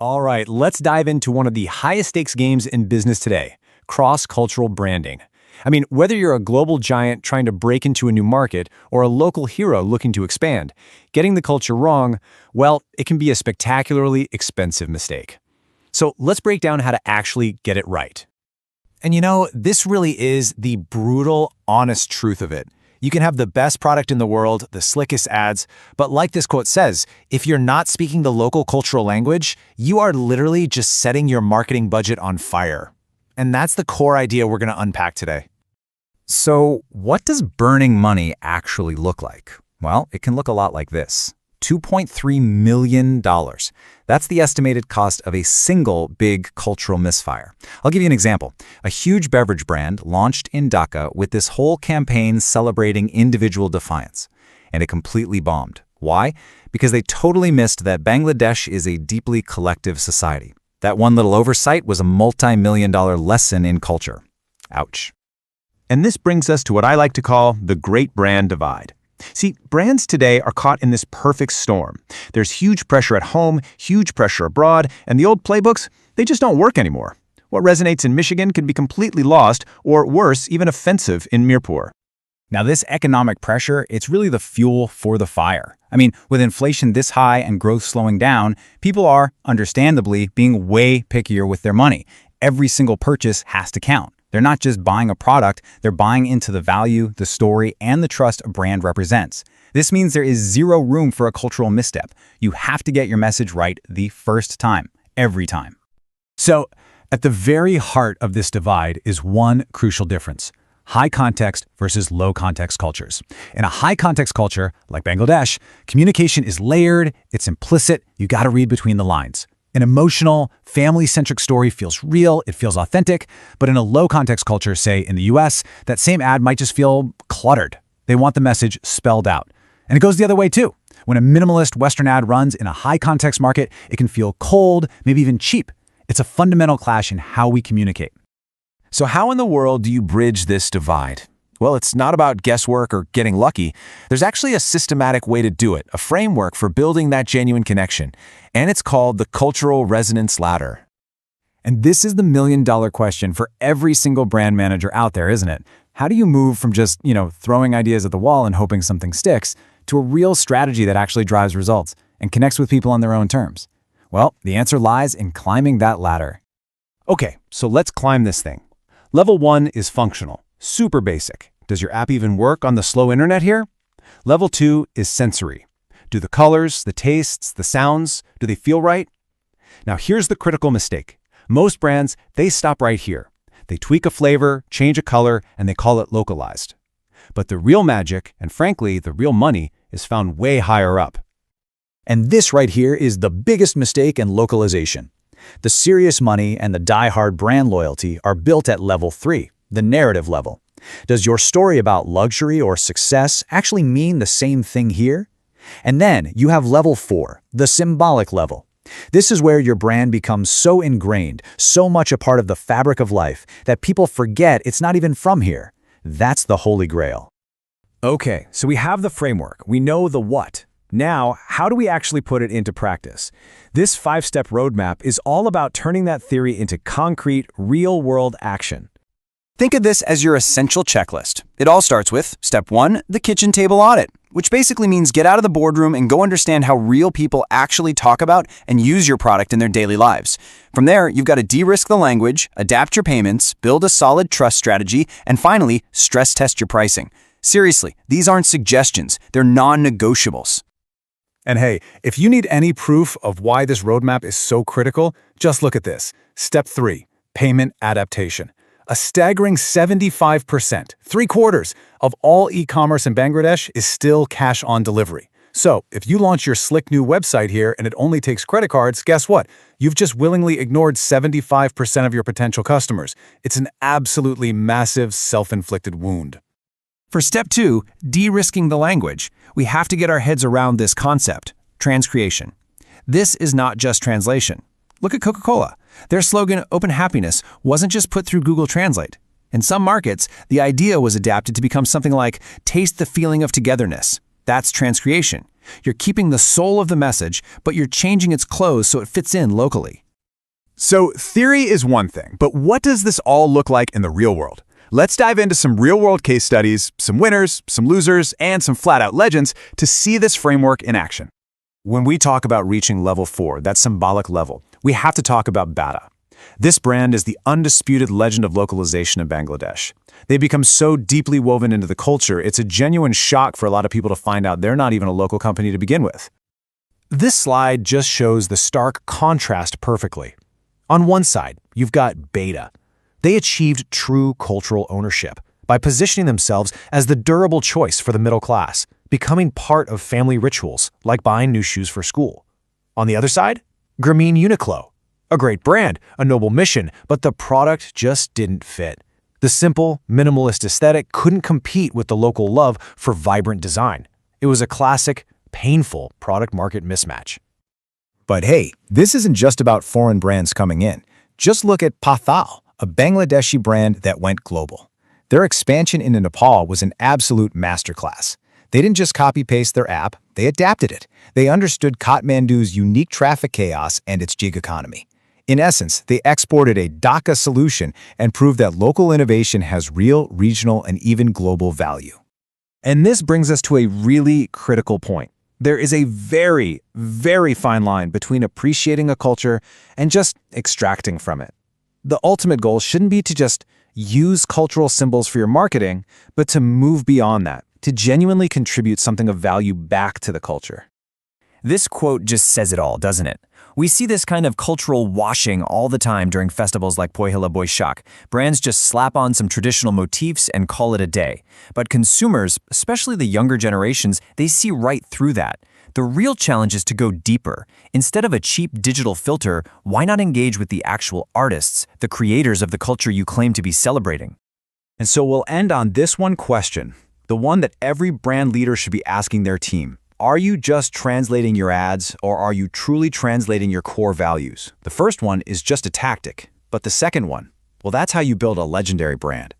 All right, let's dive into one of the highest stakes games in business today, cross-cultural branding. I mean, whether you're a global giant trying to break into a new market or a local hero looking to expand, getting the culture wrong, well, it can be a spectacularly expensive mistake. So let's break down how to actually get it right. And this really is the brutal, honest truth of it. You can have the best product in the world, the slickest ads, but like this quote says, if you're not speaking the local cultural language, you are literally just setting your marketing budget on fire. And that's the core idea we're going to unpack today. So, what does burning money actually look like? Well, it can look a lot like this. $2.3 million. That's the estimated cost of a single big cultural misfire. I'll give you an example. A huge beverage brand launched in Dhaka with this whole campaign celebrating individual defiance. And it completely bombed. Why? Because they totally missed that Bangladesh is a deeply collective society. That one little oversight was a multi-million-dollar lesson in culture. Ouch. And this brings us to what I like to call the great brand divide. See, brands today are caught in this perfect storm. There's huge pressure at home, huge pressure abroad, and the old playbooks, they just don't work anymore. What resonates in Michigan can be completely lost, or worse, even offensive in Mirpur. Now, this economic pressure, it's really the fuel for the fire. I mean, with inflation this high and growth slowing down, people are, understandably, being way pickier with their money. Every single purchase has to count. They're not just buying a product, they're buying into the value, the story, and the trust a brand represents. This means there is zero room for a cultural misstep. You have to get your message right the first time, every time. So, at the very heart of this divide is one crucial difference: high context versus low context cultures. In a high context culture, like Bangladesh, communication is layered, it's implicit, you gotta read between the lines. An emotional, family-centric story feels real, it feels authentic, but in a low-context culture, say in the US, that same ad might just feel cluttered. They want the message spelled out. And it goes the other way too. When a minimalist Western ad runs in a high-context market, it can feel cold, maybe even cheap. It's a fundamental clash in how we communicate. So how in the world do you bridge this divide? Well, it's not about guesswork or getting lucky. There's actually a systematic way to do it, a framework for building that genuine connection. And it's called the cultural resonance ladder. And this is the million-dollar question for every single brand manager out there, isn't it? How do you move from just, throwing ideas at the wall and hoping something sticks to a real strategy that actually drives results and connects with people on their own terms? Well, the answer lies in climbing that ladder. Okay, so let's climb this thing. Level 1 is functional. Super basic. Does your app even work on the slow internet here? Level 2 is sensory. Do the colors, the tastes, the sounds, do they feel right? Now here's the critical mistake. Most brands, they stop right here. They tweak a flavor, change a color, and they call it localized. But the real magic, and frankly, the real money, is found way higher up. And this right here is the biggest mistake in localization. The serious money and the die-hard brand loyalty are built at level 3. The narrative level. Does your story about luxury or success actually mean the same thing here? And then you have level 4, the symbolic level. This is where your brand becomes so ingrained, so much a part of the fabric of life, that people forget it's not even from here. That's the holy grail. Okay, so we have the framework. We know the what. Now, how do we actually put it into practice? This 5-step roadmap is all about turning that theory into concrete, real-world action. Think of this as your essential checklist. It all starts with Step 1, the kitchen table audit, which basically means get out of the boardroom and go understand how real people actually talk about and use your product in their daily lives. From there, you've got to de-risk the language, adapt your payments, build a solid trust strategy, and finally, stress test your pricing. Seriously, these aren't suggestions, they're non-negotiables. And hey, if you need any proof of why this roadmap is so critical, just look at this. Step 3, payment adaptation. A staggering 75%, 3/4 of all e-commerce in Bangladesh is still cash on delivery. So, if you launch your slick new website here and it only takes credit cards, guess what? You've just willingly ignored 75% of your potential customers. It's an absolutely massive self-inflicted wound. For Step 2, de-risking the language, we have to get our heads around this concept, transcreation. This is not just translation. Look at Coca-Cola. Their slogan, Open Happiness, wasn't just put through Google Translate. In some markets, the idea was adapted to become something like, taste the feeling of togetherness. That's transcreation. You're keeping the soul of the message, but you're changing its clothes so it fits in locally. So theory is one thing, but what does this all look like in the real world? Let's dive into some real-world case studies, some winners, some losers, and some flat-out legends to see this framework in action. When we talk about reaching level 4, that symbolic level, we have to talk about Bata. This brand is the undisputed legend of localization in Bangladesh. They become so deeply woven into the culture, it's a genuine shock for a lot of people to find out they're not even a local company to begin with. This slide just shows the stark contrast perfectly. On one side, you've got Beta. They achieved true cultural ownership by positioning themselves as the durable choice for the middle class, becoming part of family rituals like buying new shoes for school. On the other side, Grameen Uniqlo. A great brand, a noble mission, but the product just didn't fit. The simple, minimalist aesthetic couldn't compete with the local love for vibrant design. It was a classic, painful product-market mismatch. But hey, this isn't just about foreign brands coming in. Just look at Pathao, a Bangladeshi brand that went global. Their expansion into Nepal was an absolute masterclass. They didn't just copy-paste their app, they adapted it. They understood Kathmandu's unique traffic chaos and its gig economy. In essence, they exported a Dhaka solution and proved that local innovation has real, regional, and even global value. And this brings us to a really critical point. There is a very, very fine line between appreciating a culture and just extracting from it. The ultimate goal shouldn't be to just use cultural symbols for your marketing, but to move beyond that, to genuinely contribute something of value back to the culture. This quote just says it all, doesn't it? We see this kind of cultural washing all the time during festivals like Pohila Boishakh. Brands just slap on some traditional motifs and call it a day. But consumers, especially the younger generations, they see right through that. The real challenge is to go deeper. Instead of a cheap digital filter, why not engage with the actual artists, the creators of the culture you claim to be celebrating? And so we'll end on this one question, the one that every brand leader should be asking their team. Are you just translating your ads, or are you truly translating your core values? The first one is just a tactic, but the second one, well, that's how you build a legendary brand.